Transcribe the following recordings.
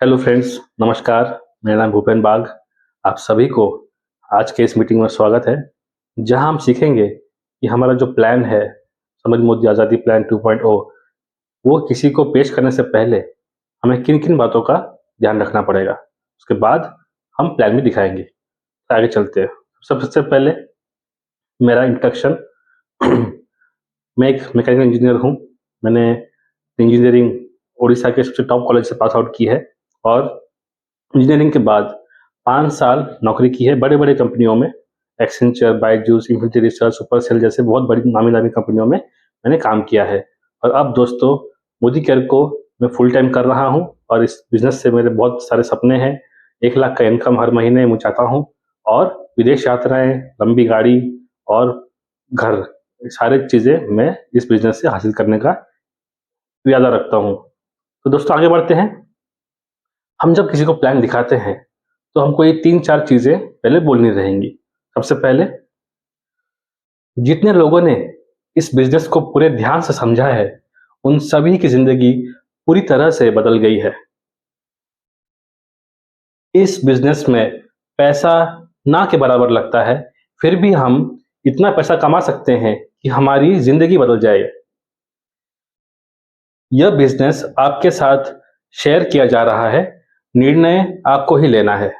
Hello friends, नमस्कार। मेरा नाम भूपेन बाग। आप सभी को आज के इस मीटिंग में स्वागत है, जहां हम सीखेंगे कि हमारा जो प्लान है, समझ मोदी आज़ादी प्लान 2.0, वो किसी को पेश करने से पहले हमें किन-किन बातों का ध्यान रखना पड़ेगा। उसके बाद हम प्लान भी दिखाएंगे। तो आगे चलते हैं। सबसे पहले मेरा इंट्रोडक्शन। मैं एक मैकेनिकल इंजीनियर हूँ। मैंने इंजीनियरिंग उड़ीसा के सबसे टॉप कॉलेज से पास आउट की है और इंजीनियरिंग के बाद 5 साल नौकरी की है बड़े-बड़े कंपनियों में। Accenture, Byju's, infinity research, Supercell जैसे बहुत बड़ी नामी-दामी कंपनियों में मैंने काम किया है। और अब दोस्तों, मोदी केयर को मैं फुल टाइम कर रहा हूँ और इस बिज़नेस से मेरे बहुत सारे सपने हैं। 1 लाख का इनकम हर महीने मैं चाहता हूँ और विदेश यात्राएँ, लंबी गाड़ी और घर, सारी चीज़ें मैं इस बिज़नेस से हासिल करने का इरादा रखता हूँ। तो दोस्तों, आगे बढ़ते हैं। हम जब किसी को प्लान दिखाते हैं तो हमको ये 3-4 चीज़ें पहले बोलनी रहेंगी। सबसे पहले, जितने लोगों ने इस बिज़नेस को पूरे ध्यान से समझा है, उन सभी की ज़िंदगी पूरी तरह से बदल गई है। इस बिज़नेस में पैसा ना के बराबर लगता है, फिर भी हम इतना पैसा कमा सकते हैं कि हमारी ज़िंदगी बदल जाए। यह बिज़नेस आपके साथ शेयर किया जा रहा है, निर्णय आपको ही लेना है।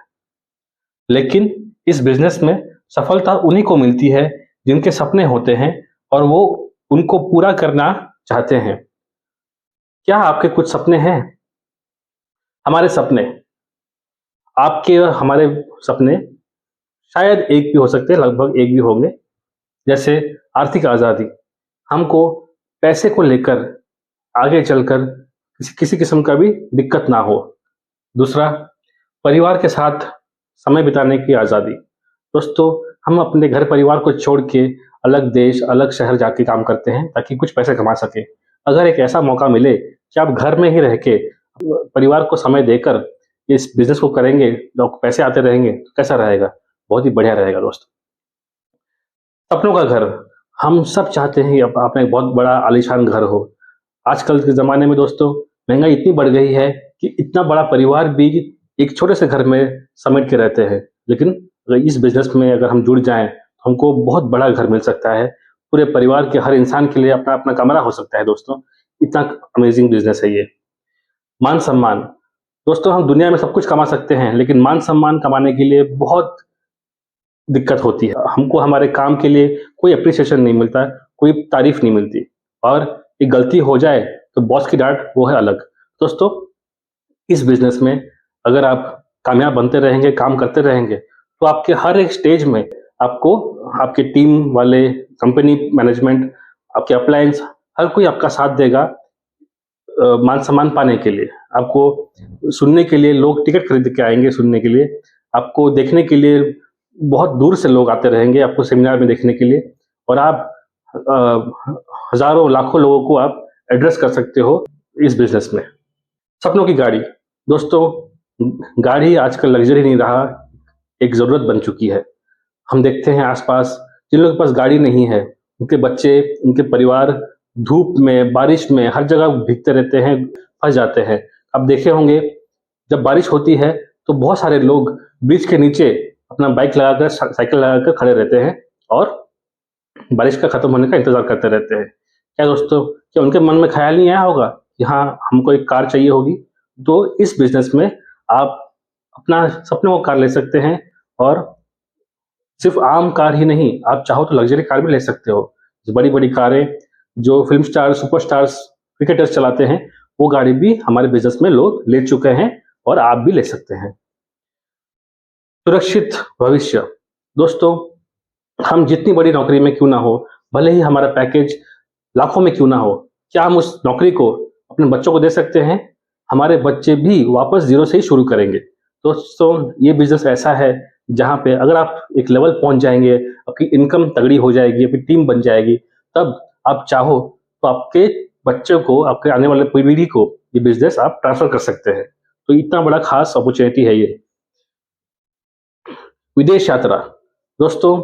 लेकिन इस बिज़नेस में सफलता उन्हीं को मिलती है जिनके सपने होते हैं और वो उनको पूरा करना चाहते हैं। क्या आपके कुछ सपने हैं? हमारे सपने, आपके और हमारे सपने शायद एक भी हो सकते हैं, लगभग एक भी होंगे। जैसे आर्थिक आज़ादी, हमको पैसे को लेकर आगे चलकर किसी किसी किस्म का भी दिक्कत ना हो। दूसरा, परिवार के साथ समय बिताने की आज़ादी। दोस्तों, हम अपने घर परिवार को छोड़ के अलग देश, अलग शहर जाके काम करते हैं ताकि कुछ पैसे कमा सकें। अगर एक ऐसा मौका मिले कि आप घर में ही रह के परिवार को समय देकर इस बिज़नेस को करेंगे, तो आपको पैसे आते रहेंगे, तो कैसा रहेगा? बहुत ही बढ़िया रहेगा दोस्त। सपनों का घर, हम सब चाहते हैं कि अपना एक बहुत बड़ा आलीशान घर हो। आजकल के ज़माने में दोस्तों, महँगाई इतनी बढ़ गई है कि इतना बड़ा परिवार भी एक छोटे से घर में समेट के रहते हैं। लेकिन अगर इस बिज़नेस में अगर हम जुड़ जाएँ, तो हमको बहुत बड़ा घर मिल सकता है। पूरे परिवार के हर इंसान के लिए अपना-अपना कमरा हो सकता है दोस्तों। इतना अमेज़िंग बिज़नेस है ये। मान-सम्मान, दोस्तों, हम दुनिया में सब कुछ कमा सकते हैं, लेकिन मान-सम्मान कमाने के लिए बहुत दिक्कत होती है। हमको हमारे काम के लिए कोई एप्रिसिएशन नहीं मिलता, कोई तारीफ़ नहीं मिलती और एक गलती हो जाए तो बॉस की डाँट वो है अलग। दोस्तों, इस बिज़नेस में अगर आप कामयाब बनते रहेंगे, काम करते रहेंगे, तो आपके हर एक स्टेज में आपको आपकी टीम वाले, कंपनी मैनेजमेंट, आपके अपलायंस, हर कोई आपका साथ देगा मान-सम्मान पाने के लिए। आपको सुनने के लिए लोग टिकट खरीद के आएँगे सुनने के लिए। आपको देखने के लिए बहुत दूर से लोग आते रहेंगे आपको सेमिनार में देखने के लिए और आप हज़ारों, लाखों लोगों को आप एड्रेस कर सकते हो इस बिज़नेस में। सपनों की गाड़ी, दोस्तों, गाड़ी आजकल लग्ज़री नहीं रहा, एक ज़रूरत बन चुकी है। हम देखते हैं आस-पास जिन लोगों के पास गाड़ी नहीं है, उनके बच्चे, उनके परिवार धूप में, बारिश में हर जगह भीगते रहते हैं, फँस जाते हैं। आप देखे होंगे, जब बारिश होती है तो बहुत सारे लोग ब्रिज के नीचे अपना बाइक लगाकर, साइकिल लगाकर खड़े रहते हैं और बारिश का खत्म होने का इंतज़ार करते रहते हैं। क्या दोस्तों, क्या उनके मन में ख़्याल नहीं आया होगा कि हाँ, हमको एक कार चाहिए होगी? तो इस बिज़नेस में आप अपना सपनों का कार ले सकते हैं और सिर्फ़ आम कार ही नहीं, आप चाहो तो लग्ज़री कार भी ले सकते हो। बड़ी-बड़ी कारें जो फ़िल्म स्टार, सुपरस्टार्स, क्रिकेटर्स चलाते हैं, वो गाड़ी भी हमारे बिज़नेस में लोग ले चुके हैं और आप भी ले सकते हैं। सुरक्षित भविष्य, दोस्तों, हम जितनी बड़ी नौकरी में क्यों ना हो, भले ही हमारा पैकेज लाखों में क्यों ना हो, क्या हम उस नौकरी को अपने बच्चों को दे सकते हैं? हमारे बच्चे भी वापस ज़ीरो से ही शुरू करेंगे। दोस्तों, ये बिज़नेस ऐसा है जहाँ पे अगर आप एक लेवल पहुँच जाएँगे, आपकी इनकम तगड़ी हो जाएगी, आपकी टीम बन जाएगी, तब आप चाहो तो आपके बच्चों को, आपके आने वाले पीढ़ी को ये बिज़नेस आप ट्रांसफ़र कर सकते हैं। तो इतना बड़ा ख़ास अपॉर्च्युनिटी है ये। विदेश यात्रा, दोस्तों,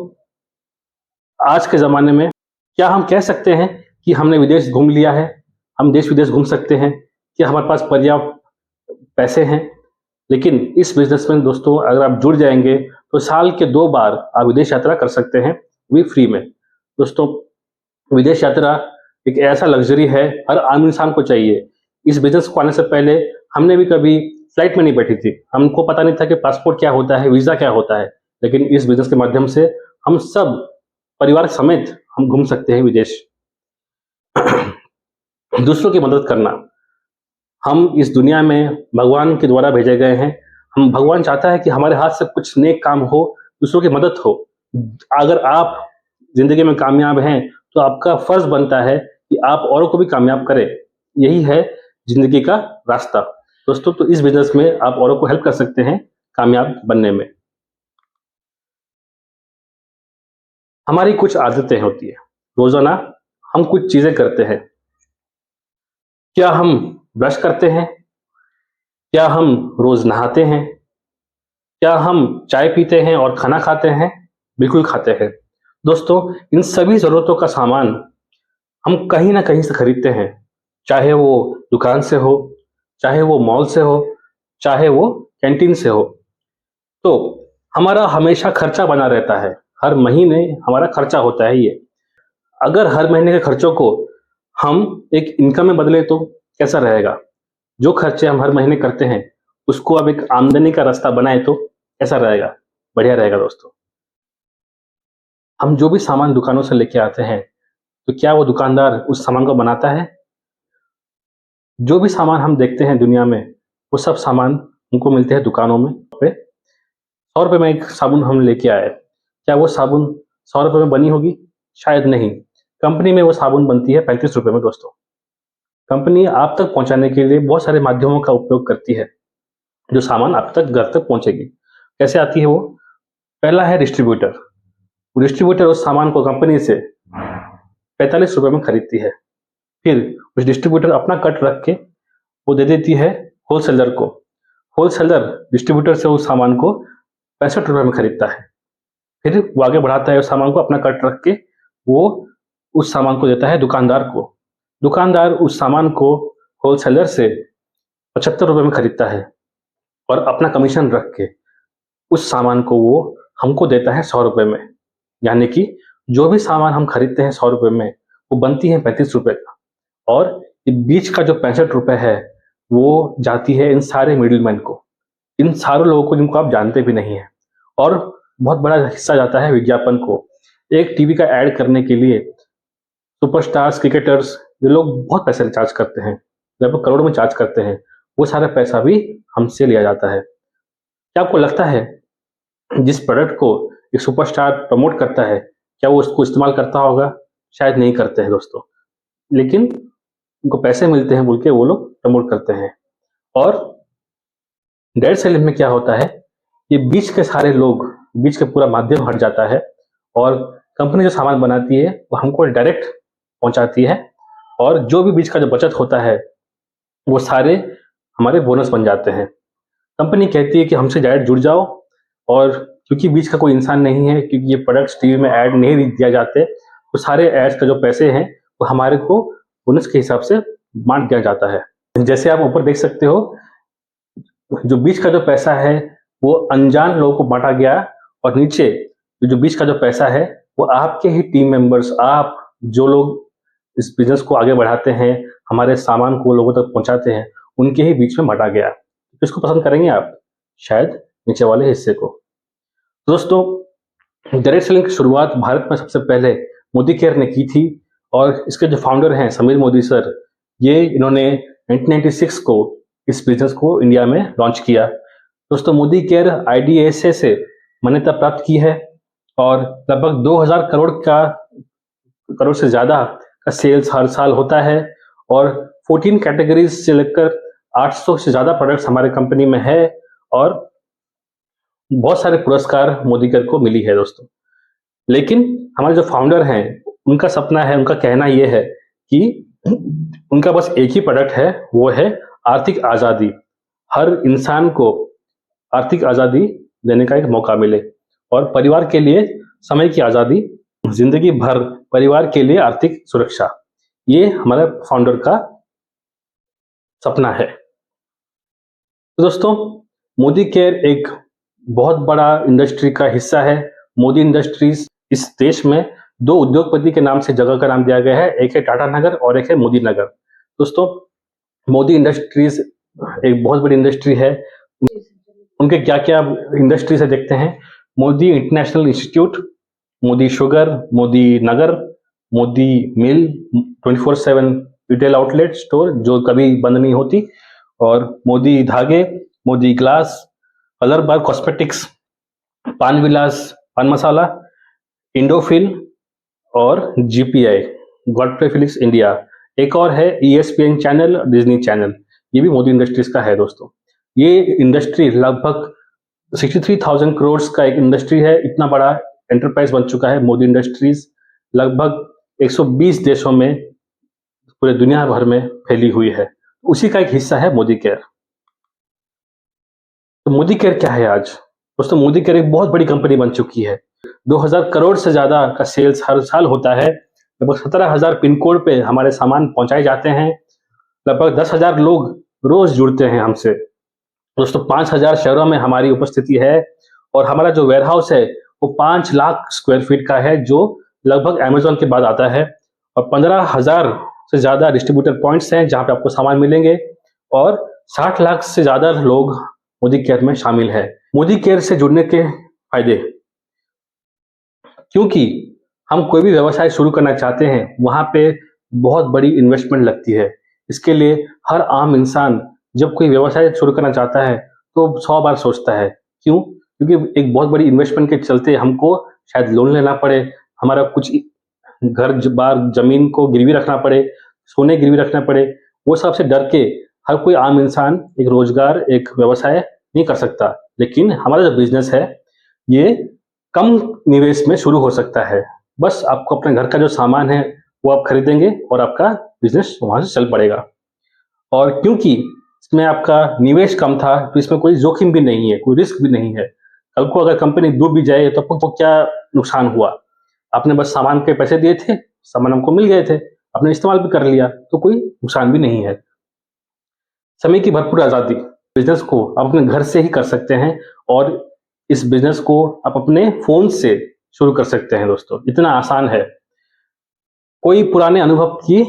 आज के ज़माने में क्या हम कह सकते हैं कि हमने विदेश घूम लिया है? हम देश-विदेश घूम सकते हैं? क्या हमारे पास पर्याप्त पैसे हैं? लेकिन इस बिजनेस में दोस्तों अगर आप जुड़ जाएंगे तो साल के 2 बार आप विदेश यात्रा कर सकते हैं, भी फ्री में। दोस्तों, विदेश यात्रा एक ऐसा लग्जरी है, हर आम इंसान को चाहिए। इस बिजनेस को आने से पहले हमने भी कभी फ्लाइट में नहीं बैठी थी, हमको पता नहीं था कि पासपोर्ट क्या होता है, वीज़ा क्या होता है। लेकिन इस बिजनेस के माध्यम से हम सब परिवार समेत हम घूम सकते हैं विदेश। दूसरों की मदद करना, हम इस दुनिया में भगवान के द्वारा भेजे गए हैं। हम भगवान चाहता है कि हमारे हाथ से कुछ नेक काम हो, दूसरों की मदद हो। अगर आप जिंदगी में कामयाब हैं तो आपका फर्ज बनता है कि आप औरों को भी कामयाब करें। यही है जिंदगी का रास्ता। दोस्तों, तो इस बिजनेस में आप औरों को हेल्प कर सकते हैं कामयाब बनने में। हमारी कुछ आदतें होती है, रोजाना हम कुछ चीजें करते हैं। क्या हम ब्रश करते हैं? क्या हम रोज नहाते हैं? क्या हम चाय पीते हैं और खाना खाते हैं? बिल्कुल खाते हैं। दोस्तों, इन सभी जरूरतों का सामान हम कहीं ना कहीं से खरीदते हैं, चाहे वो दुकान से हो, चाहे वो मॉल से हो, चाहे वो कैंटीन से हो। तो हमारा हमेशा खर्चा बना रहता है, हर महीने हमारा खर्चा होता है ये। अगर हर महीने के खर्चों को हम एक इनकम में बदले तो कैसा रहेगा? जो खर्चे हम हर महीने करते हैं उसको अब एक आमदनी का रास्ता बनाए तो कैसा रहेगा? बढ़िया रहेगा दोस्तों। हम जो भी सामान दुकानों से लेके आते हैं, तो क्या वो दुकानदार उस सामान को बनाता है? जो भी सामान हम देखते हैं दुनिया में, वो सब सामान हमको मिलते हैं दुकानों में पे। 100 रुपए में एक साबुन हम लेके आए, क्या वो साबुन 100 रुपए में बनी होगी? शायद नहीं। कंपनी में वो साबुन बनती है 35 रुपए में दोस्तों। कंपनी आप तक पहुंचाने के लिए बहुत सारे माध्यमों का उपयोग करती है, जो सामान आप तक घर तक पहुंचेगी। कैसे आती है वो? पहला है डिस्ट्रीब्यूटर। डिस्ट्रीब्यूटर उस सामान को कंपनी से 45 रुपए में खरीदती है। फिर उस डिस्ट्रीब्यूटर अपना कट रख के वो दे देती है होलसेलर को। होलसेलर डिस्ट्रीब्यूटर से उस सामान को 65 रुपए में खरीदता है। फिर वो आगे बढ़ाता है उस सामान को, अपना कट रख के वो उस सामान को देता है दुकानदार को। दुकानदार उस सामान को होलसेलर से 75 रुपए में खरीदता है और अपना कमीशन रख के उस सामान को वो हमको देता है 100 रुपए में। यानी कि जो भी सामान हम खरीदते हैं 100 रुपए में, वो बनती है 35 रुपए का। और ये बीच का जो 65 रुपए है वो जाती है इन सारे मिडिलमैन को, इन सारे लोगों को जिनको आप जानते भी नहीं है। और बहुत बड़ा हिस्सा जाता है विज्ञापन को। एक टीवी का ऐड करने के लिए सुपरस्टार्स, क्रिकेटर्स, ये लोग बहुत पैसे चार्ज करते हैं, लगभग करोड़ में चार्ज करते हैं। वो सारा पैसा भी हमसे लिया जाता है। क्या आपको लगता है जिस प्रोडक्ट को एक सुपरस्टार प्रमोट करता है, क्या वो उसको इस्तेमाल करता होगा? शायद नहीं करते हैं दोस्तों। लेकिन उनको पैसे मिलते हैं बोल के वो लोग प्रमोट करते हैं। और डायरेक्ट सेलिंग में क्या होता है, ये बीच के सारे लोग, बीच का पूरा माध्यम हट जाता है और कंपनी जो सामान बनाती है वो हमको डायरेक्ट पहुंचाती है। और जो भी बीच का जो बचत होता है वो सारे हमारे बोनस बन जाते हैं। कंपनी कहती है कि हमसे डायरेक्ट जुड़ जाओ, और क्योंकि बीच का कोई इंसान नहीं है, क्योंकि ये प्रोडक्ट्स टीवी में ऐड नहीं दिया जाते, तो सारे एड्स का जो पैसे हैं वो हमारे को बोनस के हिसाब से बांट दिया जाता है। जैसे आप ऊपर देख सकते हो, जो बीच का जो पैसा है वो अनजान लोगों को बांटा गया, और नीचे जो बीच का जो पैसा है वो आपके ही टीम मेंबर्स, आप जो लोग इस बिजनेस को आगे बढ़ाते हैं, हमारे सामान को लोगों तक पहुंचाते हैं, उनके ही बीच में बांटा गया। किसको पसंद करेंगे आप? शायद नीचे वाले हिस्से को। दोस्तों, डायरेक्ट सेलिंग की शुरुआत भारत में सबसे पहले मोदी केयर ने की थी, और इसके जो फाउंडर हैं समीर मोदी सर, ये इन्होंने 1996 को इस बिजनेस को इंडिया में लॉन्च किया। दोस्तों, मोदी केयर IDSA से मान्यता प्राप्त की है और लगभग 2000 करोड़ से ज्यादा का सेल्स हर साल होता है, और 14 कैटेगरीज से लेकर 800 से ज्यादा प्रोडक्ट्स हमारे कंपनी में है, और बहुत सारे पुरस्कार मोदी केयर को मिली है दोस्तों। लेकिन हमारे जो फाउंडर हैं, उनका सपना है, उनका कहना यह है कि उनका बस एक ही प्रोडक्ट है, वो है आर्थिक आज़ादी। हर इंसान को आर्थिक आज़ादी देने का एक मौका मिले, और परिवार के लिए समय की आज़ादी, जिंदगी भर परिवार के लिए आर्थिक सुरक्षा। ये हमारे फाउंडर का सपना है। तो दोस्तों, मोदी केयर एक बहुत बड़ा इंडस्ट्री का हिस्सा है। मोदी इंडस्ट्रीज इस देश में दो उद्योगपति के नाम से जगह का नाम दिया गया है, एक है टाटा नगर और एक है मोदी नगर। दोस्तों, मोदी इंडस्ट्रीज एक बहुत बड़ी इंडस्ट्री है। उनके क्या क्या इंडस्ट्री से देखते हैं। Modi international institute, Modi sugar, Modi Nagar, Modi mill, 24/7 retail outlet store जो कभी बंद नहीं होती, और मोदी धागे, Modi glass, colour bar cosmetics, Pan Vilas पान मसाला, इंडोफिल और जीपीआई गॉडफ्रे फिलिप्स इंडिया। एक और है ईएसपीएन चैनल, डिज्नी चैनल, ये भी मोदी इंडस्ट्रीज का है। दोस्तों, ये इंडस्ट्री लगभग 63,000 करोड़ का एक इंडस्ट्री है। इतना बड़ा एंटरप्राइज बन चुका है मोदी इंडस्ट्रीज। लगभग 120 देशों में पूरे दुनिया भर में फैली हुई है। उसी का एक हिस्सा है मोदी केयर। तो मोदी केयर क्या है आज? दोस्तों, मोदी केयर एक बहुत बड़ी कंपनी बन चुकी है। 2000 करोड़ से ज्यादा का सेल्स हर साल होता है। लगभग 17,000 पिन कोड पे हमारे सामान पहुंचाए जाते हैं। लगभग 10,000 लोग रोज जुड़ते हैं हमसे। दोस्तों, 5,000 शहरों में हमारी उपस्थिति है, और हमारा जो वेयर हाउस है वो 5 लाख स्क्वायर फीट का है, जो लगभग अमेजोन के बाद आता है। और 15,000 से ज्यादा डिस्ट्रीब्यूटर पॉइंट्स हैं जहां पे आपको सामान मिलेंगे, और 60 लाख से ज्यादा लोग मोदी केयर में शामिल है। मोदी केयर से जुड़ने के फायदे, क्योंकि हम कोई भी व्यवसाय शुरू करना चाहते हैं वहां पे बहुत बड़ी इन्वेस्टमेंट लगती है। इसके लिए हर आम इंसान जब कोई व्यवसाय शुरू करना चाहता है तो 100 बार सोचता है। क्यों? क्योंकि एक बहुत बड़ी इन्वेस्टमेंट के चलते हमको शायद लोन लेना पड़े, हमारा कुछ घर बार जमीन को गिरवी रखना पड़े, सोने गिरवी रखना पड़े। वो सबसे डर के हर कोई आम इंसान एक रोजगार, एक व्यवसाय नहीं कर सकता। लेकिन हमारा जो बिजनेस है ये कम निवेश में शुरू हो सकता है। बस आपको अपने घर का जो सामान है वो आप खरीदेंगे और आपका बिजनेस वहां से चल पड़ेगा। और क्योंकि इसमें आपका निवेश कम था तो इसमें कोई जोखिम भी नहीं है, कोई रिस्क भी नहीं है। कल को अगर कंपनी डूब भी जाए तो आपको क्या नुकसान हुआ? आपने बस सामान के पैसे दिए थे, सामान हमको मिल गए थे, आपने इस्तेमाल भी कर लिया, तो कोई नुकसान भी नहीं है। समय की भरपूर आजादी, बिजनेस को आप अपने घर से ही कर सकते हैं, और इस बिजनेस को आप अपने फोन से शुरू कर सकते हैं। दोस्तों, इतना आसान है, कोई पुराने अनुभव की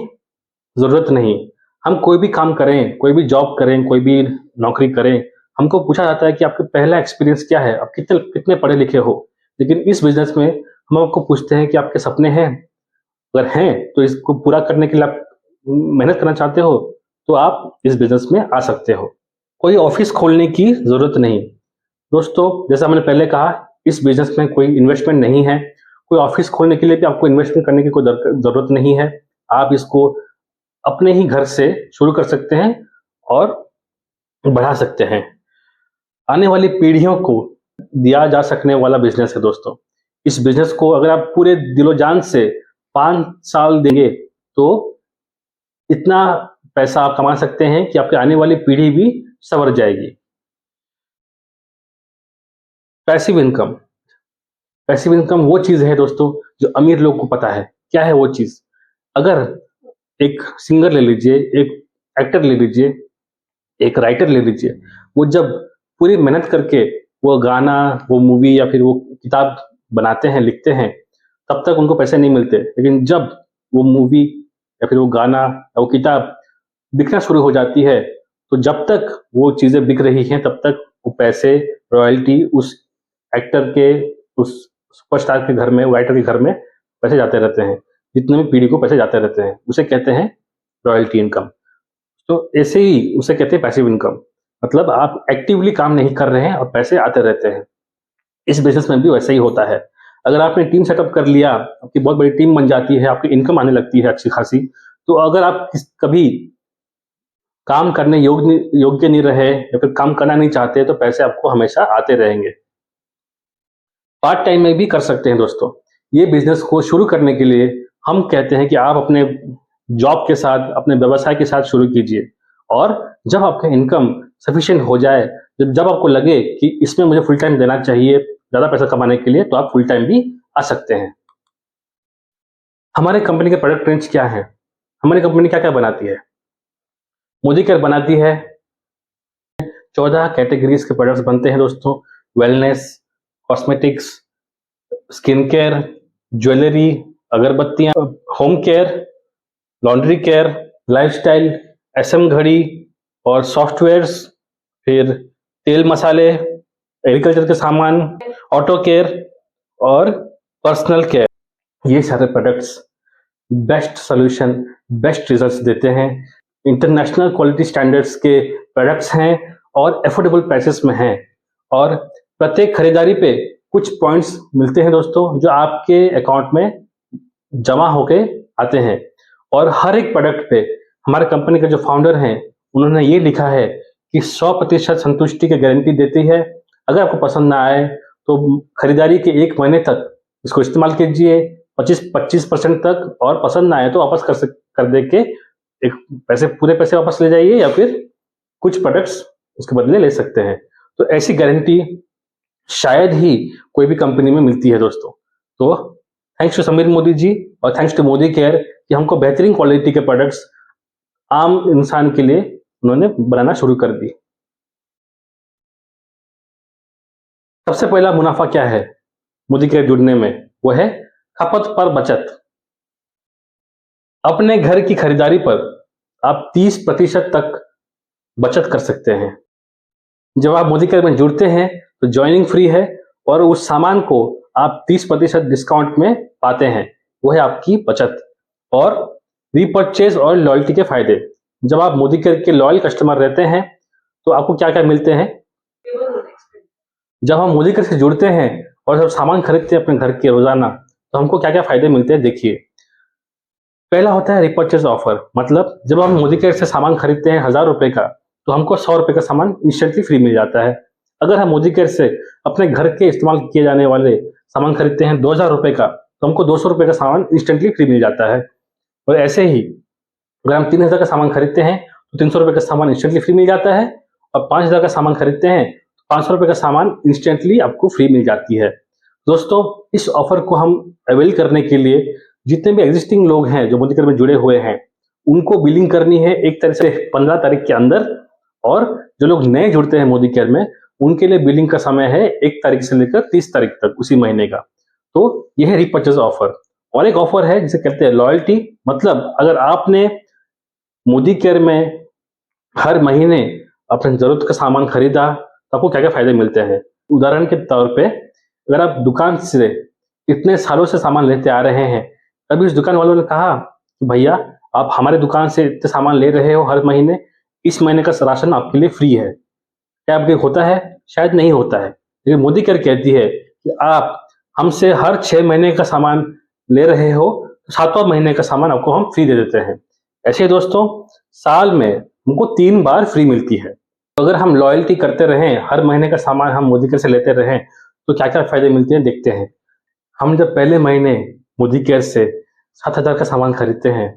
जरूरत नहीं। हम कोई भी काम करें, कोई भी जॉब करें, कोई भी नौकरी करें, हमको पूछा जाता है कि आपका पहला एक्सपीरियंस क्या है, आप कितने कितने पढ़े लिखे हो। लेकिन इस बिजनेस में हम आपको पूछते हैं कि आपके सपने हैं। अगर हैं तो इसको पूरा करने के लिए आप मेहनत करना चाहते हो तो आप इस बिजनेस में आ सकते हो। कोई ऑफिस खोलने की जरूरत नहीं। दोस्तों, जैसा मैंने पहले कहा, इस बिजनेस में कोई इन्वेस्टमेंट नहीं है। कोई ऑफिस खोलने के लिए भी आपको इन्वेस्टमेंट करने की कोई जरूरत नहीं है। आप इसको अपने ही घर से शुरू कर सकते हैं और बढ़ा सकते हैं। आने वाली पीढ़ियों को दिया जा सकने वाला बिजनेस है। दोस्तों, इस बिजनेस को अगर आप पूरे दिलो जान से 5 साल देंगे तो इतना पैसा आप कमा सकते हैं कि आपकी आने वाली पीढ़ी भी संवर जाएगी। पैसिव इनकम, पैसिव इनकम वो चीज है दोस्तों जो अमीर लोग को पता है। क्या है वो चीज? अगर एक सिंगर ले लीजिए, एक एक्टर ले लीजिए, एक राइटर ले लीजिए, वो जब पूरी मेहनत करके वो गाना, वो मूवी या फिर वो किताब बनाते हैं, लिखते हैं, तब तक उनको पैसे नहीं मिलते। लेकिन जब वो मूवी या फिर वो गाना या वो किताब बिकना शुरू हो जाती है, तो जब तक वो चीजें बिक रही हैं तब तक वो पैसे, रॉयल्टी उस एक्टर के, उस सुपरस्टार के घर में, वो राइटर के घर में पैसे जाते रहते हैं। जितने भी पीढ़ी को पैसे जाते रहते हैं उसे कहते हैं रॉयल्टी इनकम। तो ऐसे ही उसे कहते हैं पैसिव इनकम। मतलब आप एक्टिवली काम नहीं कर रहे हैं और पैसे आते रहते हैं। इस बिजनेस में भी वैसे ही होता है। अगर आपने टीम सेटअप कर लिया, आपकी बहुत बड़ी टीम बन जाती है, आपकी इनकम आने लगती है अच्छी खासी, तो अगर आप कभी काम करने योग्य नहीं रहे या फिर काम करना नहीं चाहते तो पैसे आपको हमेशा आते रहेंगे। पार्ट टाइम में भी कर सकते हैं। दोस्तों, ये बिजनेस को शुरू करने के लिए हम कहते हैं कि आप अपने जॉब के साथ, अपने व्यवसाय के साथ शुरू कीजिए, और जब आपका इनकम सफिशिएंट हो जाए, जब आपको लगे कि इसमें मुझे फुल टाइम देना चाहिए ज्यादा पैसा कमाने के लिए, तो आप फुल टाइम भी आ सकते हैं। हमारे कंपनी के प्रोडक्ट रेंज क्या है? हमारी कंपनी क्या क्या बनाती है? मोदी केयर बनाती है 14 कैटेगरीज के प्रोडक्ट्स बनते हैं दोस्तों। Wellness, cosmetics, skin care, jewellery, अगरबत्तियां, home care, laundry care, lifestyle, S M घड़ी और सॉफ्टवेयर्स, फिर तेल मसाले, एग्रीकल्चर के सामान, ऑटो केयर और पर्सनल केयर। ये सारे products best solution, best results देते हैं। इंटरनेशनल क्वालिटी स्टैंडर्ड्स के प्रोडक्ट्स हैं और एफोर्डेबल प्राइसेस में हैं, और प्रत्येक खरीदारी पे कुछ पॉइंट्स मिलते हैं दोस्तों, जो आपके अकाउंट में जमा होके आते हैं। और हर एक प्रोडक्ट पे हमारे कंपनी के जो फाउंडर हैं उन्होंने ये लिखा है कि 100% संतुष्टि की गारंटी देती है। अगर आपको पसंद ना आए तो खरीदारी के 1 महीने तक इसको इस्तेमाल कीजिए 25% तक, और पसंद ना आए तो वापस कर दे के एक पूरे पैसे वापस ले जाइए, या फिर कुछ प्रोडक्ट्स उसके बदले ले सकते हैं। तो ऐसी गारंटी शायद ही कोई भी कंपनी में मिलती है दोस्तों। तो थैंक्स टू समीर मोदी जी और थैंक्स टू मोदी केयर कि हमको बेहतरीन क्वालिटी के प्रोडक्ट्स आम इंसान के लिए उन्होंने बनाना शुरू कर दी। सबसे पहला मुनाफा क्या है मोदी केयर जुड़ने में? वो है खपत पर बचत। अपने घर की खरीदारी पर आप 30% तक बचत कर सकते हैं। जब आप मोदी केयर में जुड़ते हैं तो ज्वाइनिंग फ्री है, और उस सामान को आप 30% डिस्काउंट में पाते हैं। वो है आपकी बचत। और रीपर्चेज और लॉयल्टी के फायदे। जब आप मोदी केयर के लॉयल कस्टमर रहते हैं तो आपको क्या क्या मिलते हैं? जब हम मोदी केयर से जुड़ते हैं और जब सामान खरीदते हैं अपने घर के रोजाना, तो हमको क्या क्या फायदे मिलते हैं देखिए। पहला होता है रिपर्चेज ऑफर। मतलब जब हम मोदी केयर से सामान खरीदते हैं 1000 रुपए का, तो हमको 100 रुपए का सामान इंस्टेंटली फ्री मिल जाता है। अगर हम मोदी केयर से अपने घर के इस्तेमाल किए जाने वाले सामान खरीदते हैं 2000 रुपए का, तो हमको 200 रुपए का सामान इंस्टेंटली फ्री मिल जाता है। और ऐसे ही अगर हम 3000 का सामान खरीदते हैं तो 300 रुपए का सामान इंस्टेंटली फ्री मिल जाता है, और 5000 का सामान खरीदते हैं तो 500 रुपए का सामान इंस्टेंटली आपको फ्री मिल जाती है। दोस्तों, इस ऑफर को हम अवेल करने के लिए जितने भी एग्जिस्टिंग लोग हैं जो मोदी केयर में जुड़े हुए हैं, उनको बिलिंग करनी है एक तारीख से 15 तारीख के अंदर, और जो लोग नए जुड़ते हैं मोदी केयर में उनके लिए बिलिंग का समय है 1 तारीख से लेकर 30 तारीख तक उसी महीने का। तो यह है रिपर्चेज ऑफर। और एक ऑफर है जिसे कहते हैं लॉयल्टी। मतलब अगर आपने मोदी केयर में हर महीने अपने जरूरत का सामान खरीदा तो आपको क्या क्या फायदे मिलते हैं। उदाहरण के तौर पे, अगर आप दुकान से इतने सालों से सामान लेते आ रहे हैं, तभी उस दुकान वालों ने कहा कि भैया आप हमारे दुकान से इतने सामान ले रहे हो हर महीने, इस महीने का राशन आपके लिए फ्री है। क्या आपके होता है? शायद नहीं होता है। लेकिन मोदी केयर कहती है कि आप हमसे हर 6 महीने का सामान ले रहे हो, तो 7वां महीने का सामान आपको हम फ्री दे देते हैं। ऐसे दोस्तों, साल में हमको 3 बार फ्री मिलती है। तो अगर हम लॉयल्टी करते रहें, हर महीने का सामान हम मोदी केयर से लेते रहें, तो क्या क्या फायदे मिलते हैं देखते हैं। हम जब पहले महीने मोदी केयर से 7000 का सामान खरीदते हैं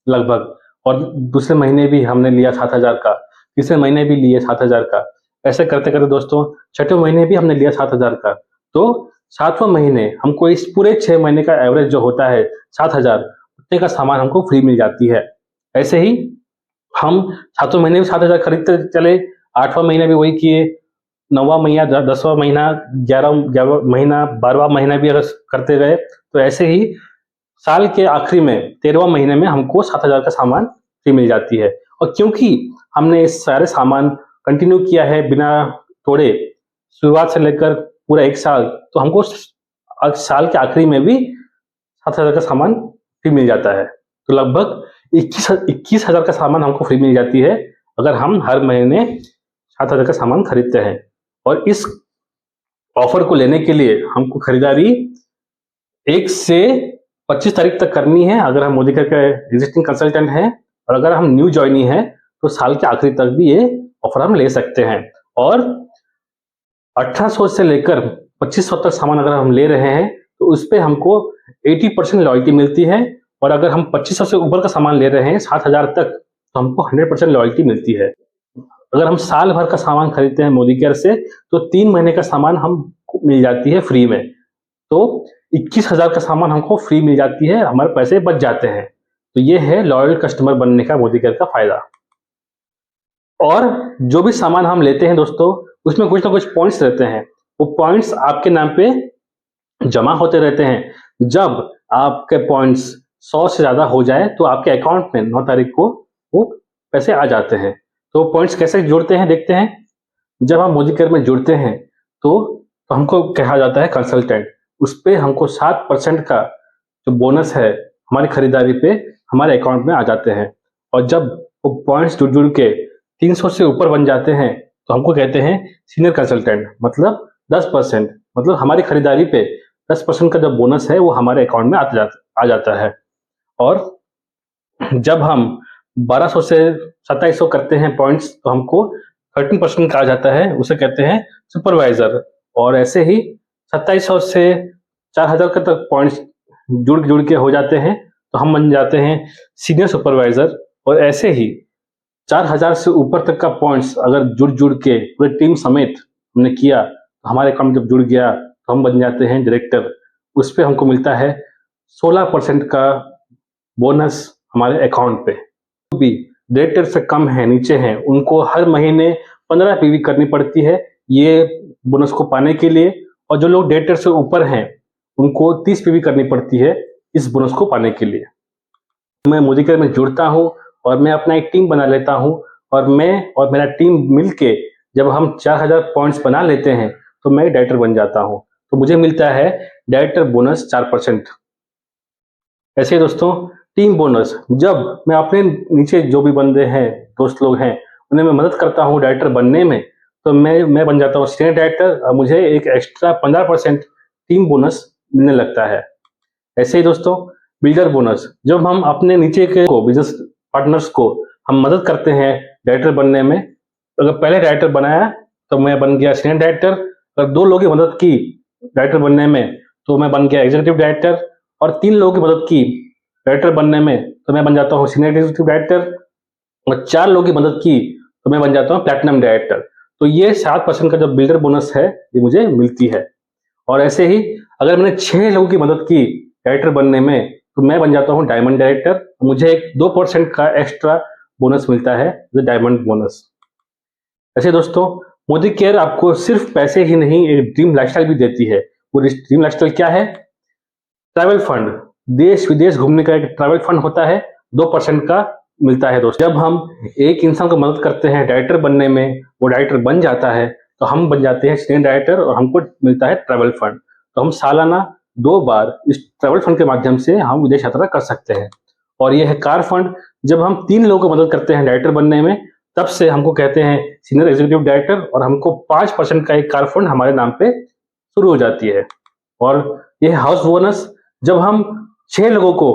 लगभग, और दूसरे महीने भी हमने लिया 7000 का, तीसरे महीने भी लिए 7000 का, ऐसे करते करते दोस्तों छठे महीने भी हमने लिया 7000 का। तो 7वां महीने हमको इस पूरे 6 महीने का एवरेज जो होता है 7000, उतने का सामान हमको फ्री मिल जाती है। ऐसे ही हम 7वें महीने भी 7000 खरीदते चले, 8वां महीना भी वही किए, 9वां महीना, 10वां महीना, 11वां महीना, 12वां महीना भी अगर करते गए, तो ऐसे ही साल के आखिरी में 13वां महीने में हमको 7000 का सामान फ्री मिल जाती है। और क्योंकि हमने इस सारे सामान कंटिन्यू किया है बिना तोड़े, शुरुआत से लेकर पूरा 1 साल, तो हमको साल के आखिरी में भी 7000 का सामान फ्री मिल जाता है। तो लगभग 21,000 का सामान हमको फ्री मिल जाती है अगर हम हर महीने 7000 का सामान खरीदते हैं। और इस ऑफर को लेने के लिए हमको खरीदारी 1 से 25 तारीख तक करनी है अगर हम मोदी केयर के एग्जिस्टिंग कंसल्टेंट हैं, और अगर हम न्यू ज्वाइनी हैं तो साल के आखिरी तक भी ये ऑफर हम ले सकते हैं। और 1800 से लेकर 2500 तक सामान अगर हम ले रहे हैं तो उस पर हमको 80% लॉयल्टी मिलती है, और अगर हम 2500 से ऊपर का सामान ले रहे हैं 7000 तक, तो हमको 100% लॉयल्टी मिलती है। अगर हम साल भर का सामान खरीदते हैं मोदी केयर से, तो 3 महीने का सामान हमको मिल जाती है फ्री में। तो 21,000 का सामान हमको फ्री मिल जाती है, हमारे पैसे बच जाते हैं। तो ये है लॉयल कस्टमर बनने का मोदी केयर का फायदा। और जो भी सामान हम लेते हैं दोस्तों, उसमें कुछ ना कुछ पॉइंट्स रहते हैं। वो पॉइंट्स आपके नाम पे जमा होते रहते हैं। जब आपके पॉइंट्स 100 से ज़्यादा हो जाए तो आपके अकाउंट में 9 तारीख को वो पैसे आ जाते हैं। तो पॉइंट्स कैसे जुड़ते हैं देखते हैं। जब हम मोदी केयर में जुड़ते हैं तो हमको कहा जाता है कंसल्टेंट। उस पे हमको 7% का जो बोनस है हमारी खरीदारी पे हमारे अकाउंट में आ जाते हैं। और जब वो पॉइंट्स जुड़ जुड़ के 300 से ऊपर बन जाते हैं तो हमको कहते हैं सीनियर कंसल्टेंट, मतलब 10%, मतलब हमारी खरीदारी पे 10% का जो बोनस है वो हमारे अकाउंट में आ जाता है। और जब हम 1200 से 2700 करते हैं पॉइंट्स तो हमको 13% का आ जाता है, उसे कहते हैं सुपरवाइजर। और ऐसे ही 2700 से 4000 का तक पॉइंट्स जुड़ जुड़ के हो जाते हैं तो हम बन जाते हैं सीनियर सुपरवाइजर। और ऐसे ही 4000 से ऊपर तक का पॉइंट्स अगर जुड़ जुड़ के पूरे टीम समेत हमने किया तो हमारे अकाउंट जब जुड़ गया तो हम बन जाते हैं डायरेक्टर। उस पे हमको मिलता है 16% का बोनस हमारे अकाउंट पे। जो भी डायरेक्टर से कम है, नीचे हैं, उनको हर महीने 15 पीवी करनी पड़ती है ये बोनस को पाने के लिए। और जो लोग डायरेक्टर से ऊपर हैं उनको 30 पीवी करनी पड़ती है इस बोनस को पाने के लिए। मैं मोदी केयर में जुड़ता हूँ और मैं अपना एक टीम बना लेता हूँ। और मैं और मेरा टीम मिलके जब हम 4000 पॉइंट्स बना लेते हैं तो मैं डायरेक्टर बन जाता हूँ। तो मुझे मिलता है डायरेक्टर बोनस 4%। ऐसे ही दोस्तों टीम बोनस, जब मैं अपने नीचे जो भी बंदे हैं, दोस्त लोग हैं, उन्हें मैं मदद करता हूँ डायरेक्टर बनने में, तो मैं बन जाता हूँ सीनियर डायरेक्टर और मुझे एक एक्स्ट्रा 15% टीम बोनस मिलने लगता है। ऐसे ही दोस्तों बिल्डर बोनस, जब हम अपने नीचे के को बिजनेस पार्टनर्स को हम मदद करते हैं डायरेक्टर बनने में। अगर पहले डायरेक्टर बनाया तो मैं बन गया सीनियर डायरेक्टर। अगर 2 लोगों की मदद की डायरेक्टर बनने में तो मैं बन गया एग्जीक्यूटिव डायरेक्टर। और 3 लोगों की मदद की डायरेक्टर बनने में तो मैं बन जाता हूँ सीनियर एग्जीक्यूटिव डायरेक्टर। और 4 लोगों की मदद की तो मैं बन जाता हूँ प्लैटिनम डायरेक्टर। तो ये 7% का जो बिल्डर बोनस है ये मुझे मिलती है। और ऐसे ही अगर मैंने 6 लोगों की मदद की डायरेक्टर बनने में तो मैं बन जाता हूँ डायमंड डायरेक्टर। मुझे एक 2% का एक्स्ट्रा बोनस मिलता है, डायमंड बोनस। ऐसे दोस्तों मोदी केयर आपको सिर्फ पैसे ही नहीं, एक ड्रीम लाइफस्टाइल भी देती है। वो ड्रीम लाइफस्टाइल क्या है? Travel fund. देश विदेश घूमने का एक ट्रैवल फंड होता है, 2% का मिलता है दोस्तों। जब हम एक इंसान को मदद करते हैं डायरेक्टर बनने में, वो डायरेक्टर बन जाता है तो हम बन जाते हैं सीनियर डायरेक्टर और हमको मिलता है ट्रैवल फंड। तो हम सालाना 2 बार इस ट्रैवल फंड के माध्यम से हम विदेश यात्रा कर सकते हैं। और यह है कार फंड। जब हम 3 लोगों को मदद करते हैं डायरेक्टर बनने में तब से हमको कहते हैं सीनियर एग्जीक्यूटिव डायरेक्टर और हमको 5% का एक कार फंड हमारे नाम पे शुरू हो जाती है। और यह हाउस बोनस, जब हम 6 लोगों को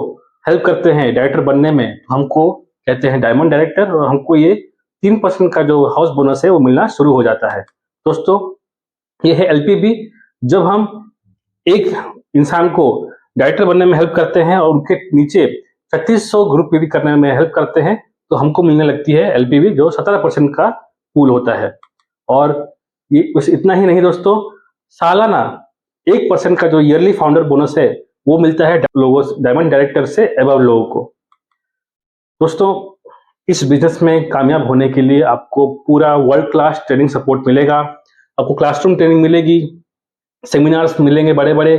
हेल्प करते हैं डायरेक्टर बनने में हमको कहते हैं डायमंड डायरेक्टर और हमको ये 3% का जो हाउस बोनस है वो मिलना शुरू हो जाता है। दोस्तों ये है एलपीबी। जब हम एक इंसान को डायरेक्टर बनने में हेल्प करते हैं और उनके नीचे 3600 ग्रुप पीवी करने में हेल्प करते हैं तो हमको मिलने लगती है एलपीबी, जो 17% का पूल होता है। और ये बस इतना ही नहीं दोस्तों, सालाना 1% का जो ईयरली फाउंडर बोनस है वो मिलता है लोगों, डायमंड डायरेक्टर से अबव लोगों को। दोस्तों इस बिजनेस में कामयाब होने के लिए आपको पूरा वर्ल्ड क्लास ट्रेनिंग सपोर्ट मिलेगा। आपको क्लासरूम ट्रेनिंग मिलेगी, सेमिनार्स मिलेंगे बड़े बड़े,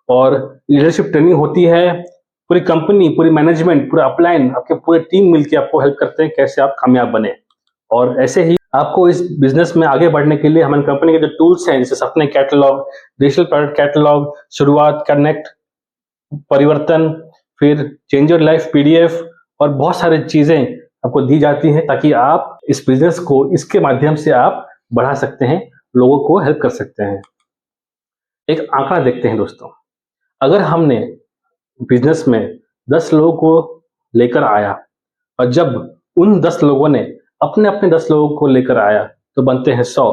और लीडरशिप ट्रेनिंग होती है। पूरी कंपनी, पूरी मैनेजमेंट, पूरा अपलाइन, आपके पूरे टीम मिलकर आपको हेल्प करते हैं कैसे आप कामयाब बने। और ऐसे ही आपको इस बिजनेस में आगे बढ़ने के लिए हमारी कंपनी के जो टूल्स हैं जैसे सपने कैटलॉग, डिजिटल प्रोडक्ट कैटलॉग, शुरुआत, कनेक्ट, परिवर्तन, फिर चेंज योर लाइफ पीडीएफ और बहुत सारी चीजें आपको दी जाती हैं ताकि आप इस बिजनेस को इसके माध्यम से आप बढ़ा सकते हैं, लोगों को हेल्प कर सकते हैं। एक आंकड़ा देखते हैं दोस्तों, अगर हमने बिजनेस में 10 लोगों को लेकर आया और जब उन 10 लोगों ने अपने अपने 10 लोगों को लेकर आया तो बनते हैं 100,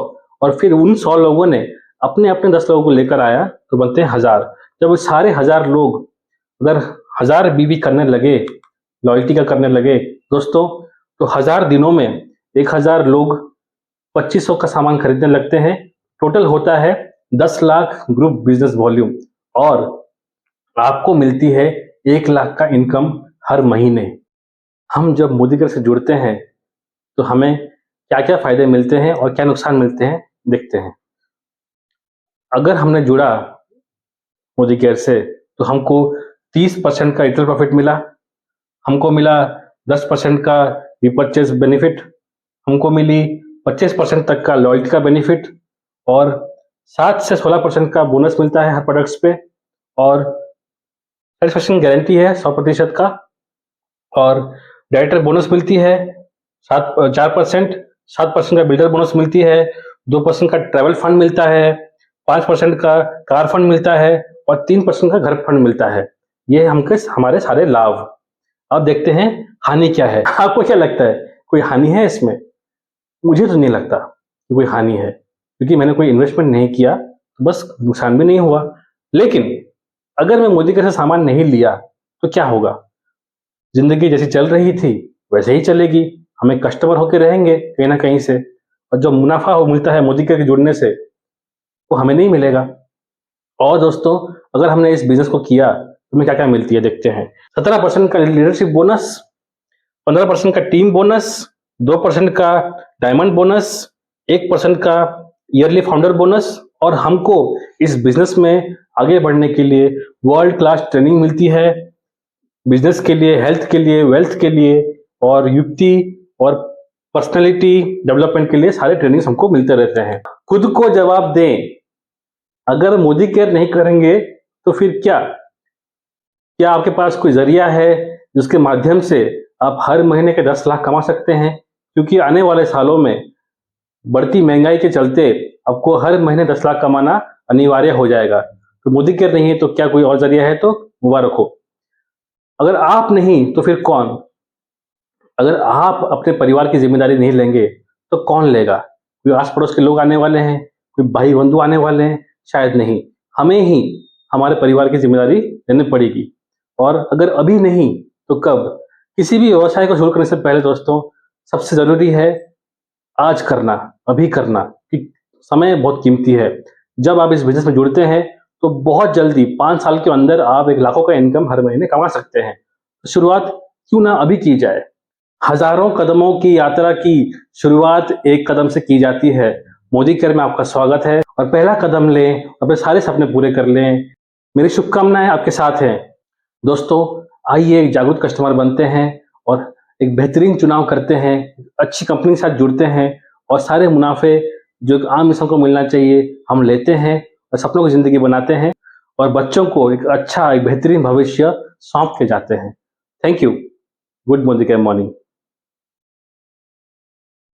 और फिर उन 100 लोगों ने अपने अपने 10 लोगों को लेकर आया तो बनते हैं 1000। जब वो सारे 1000 लोग अगर 1000 बीवी करने लगे, लॉयल्टी का करने लगे दोस्तों, तो 1000 दिनों में 1000 लोग 2500 का सामान खरीदने लगते हैं। टोटल होता है 10 लाख ग्रुप बिजनेस वॉल्यूम, और आपको मिलती है 1 लाख का इनकम हर महीने। हम जब मोदी केयर से जुड़ते हैं तो हमें क्या क्या फायदे मिलते हैं और क्या नुकसान मिलते हैं, देखते हैं। अगर हमने जुड़ा मोदी केयर से तो हमको 30% का रिटेल प्रॉफिट मिला, हमको मिला 10% का रिपर्चेज बेनिफिट, हमको मिली 25% तक का लॉयल्टी का बेनिफिट और 7 से 16% का बोनस मिलता है हर प्रोडक्ट्स पे और सेटिस्फेक्शन गारंटी है 100% का और डायरेक्टर बोनस मिलती है 4%, 7% का बिल्डर बोनस मिलती है, 2% का ट्रैवल फंड मिलता है, 5% का कार फंड मिलता है और 3% का घर फंड मिलता है। ये हमारे सारे लाभ। अब देखते हैं हानि क्या है। आपको क्या लगता है, कोई हानि है इसमें? मुझे तो नहीं लगता कि कोई हानि है, क्योंकि मैंने कोई इन्वेस्टमेंट नहीं किया, तो बस नुकसान भी नहीं हुआ। लेकिन अगर मैं मोदी केयर से सामान नहीं लिया तो क्या होगा? जिंदगी जैसी चल रही थी वैसे ही चलेगी, हमें कस्टमर होके रहेंगे कहीं ना कहीं से, और जो मुनाफा हो मिलता है मोदी केयर के जुड़ने से वो हमें नहीं मिलेगा। और दोस्तों, अगर हमने इस बिजनेस को किया तो हमें क्या क्या मिलती है, देखते हैं। 17% का लीडरशिप बोनस, 15% का टीम बोनस, 2% का डायमंड बोनस, 1% का ईयरली फाउंडर बोनस और हमको इस बिजनेस में आगे बढ़ने के लिए वर्ल्ड क्लास ट्रेनिंग मिलती है, बिजनेस के लिए, हेल्थ के लिए, वेल्थ के लिए और युक्ति और पर्सनैलिटी डेवलपमेंट के लिए सारे ट्रेनिंग्स हमको मिलते रहते हैं। खुद को जवाब दें, अगर मोदी केयर नहीं करेंगे तो फिर क्या आपके पास कोई जरिया है जिसके माध्यम से आप हर महीने के 10 लाख कमा सकते हैं? क्योंकि आने वाले सालों में बढ़ती महंगाई के चलते आपको हर महीने 10 लाख कमाना अनिवार्य हो जाएगा। तो मोदी केयर नहीं है तो क्या कोई और जरिया है? तो मुबारक हो। अगर आप नहीं तो फिर कौन? अगर आप अपने परिवार की जिम्मेदारी नहीं लेंगे तो कौन लेगा? कोई आस पड़ोस के लोग आने वाले हैं, कोई भाई बंधु आने वाले हैं? शायद नहीं। हमें ही हमारे परिवार की जिम्मेदारी लेनी पड़ेगी। और अगर अभी नहीं तो कब? किसी भी व्यवसाय को शुरू करने से पहले दोस्तों, सबसे जरूरी है आज करना, अभी करना, कि समय बहुत कीमती है। जब आप इस बिजनेस में जुड़ते हैं तो बहुत जल्दी 5 साल के अंदर आप 1 लाखों का इनकम हर महीने कमा सकते हैं। तो शुरुआत क्यों ना अभी की जाए। हजारों कदमों की यात्रा की शुरुआत एक कदम से की जाती है। मोदी केयर में आपका स्वागत है और पहला कदम लें, अपने सारे सपने पूरे कर लें। मेरी शुभकामनाएं आपके साथ हैं। दोस्तों, आइए एक जागरूक कस्टमर बनते हैं और एक बेहतरीन चुनाव करते हैं, अच्छी कंपनी के साथ जुड़ते हैं और सारे मुनाफे जो एक आम इंसान को मिलना चाहिए हम लेते हैं और सपनों की जिंदगी बनाते हैं और बच्चों को एक अच्छा, एक बेहतरीन भविष्य सौंप के जाते हैं। Thank you. Good Modi care morning.